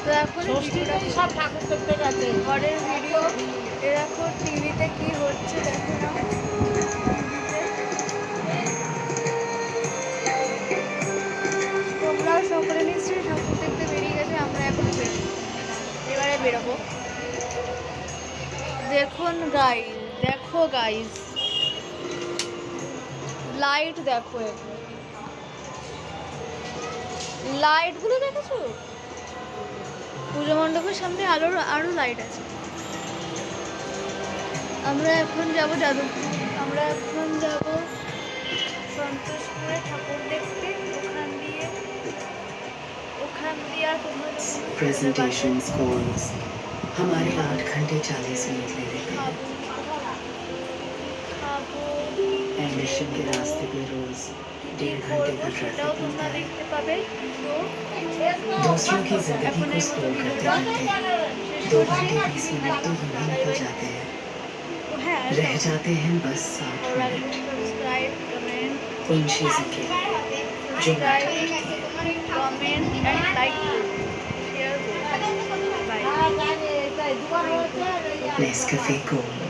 তো এখন ষষ্ঠীতেই সব ঠাকুর দেখতে গেছে। ঘরের ভিডিও এরকম টিভিতে কি হচ্ছে দেখো না। তোমরা সকলে নিশ্চয়ই ঠাকুর দেখতে বেরিয়ে গেছে, আমরা এখনো বেরোবো, এবারে বেরোবো। দেখুন গাইস, দেখো গাইস, লাইট দেখো, লাইটগুলো দেখেছো? পুজো মণ্ডপের সামনে আরো লাইট আছে। আমরা এখন যাব যাদবপুর, আমরা এখন যাব সন্তোষপুরে ঠাকুর দেখতে। ওখান দিয়ে আর তোমরা प्रेजेंटेशन कॉल्स हमारे 8 घंटे 40 मिनट ले लेते हैं। খাবো एडमिशन के रास्ते पे रोज 1.5 घंटे का সেটাও ट्रैफिक তোমরা मिलता है। দেখতে পাবে। তো दूसरों की जिंदगी এখন को এই स्क्रॉल करते ভিডিওটা करते 2 घंटे 20 मिनट तो यूं ही निकल जाते हैं। হ্যাঁ रह जाते हैं बस 60 मिनट সাবস্ক্রাইব কমেন্ট उन चीजों के लिए जो मैटर करती है। কমেন্ট এন্ড লাইক শেয়ার করুন। বাই। Nescafe gold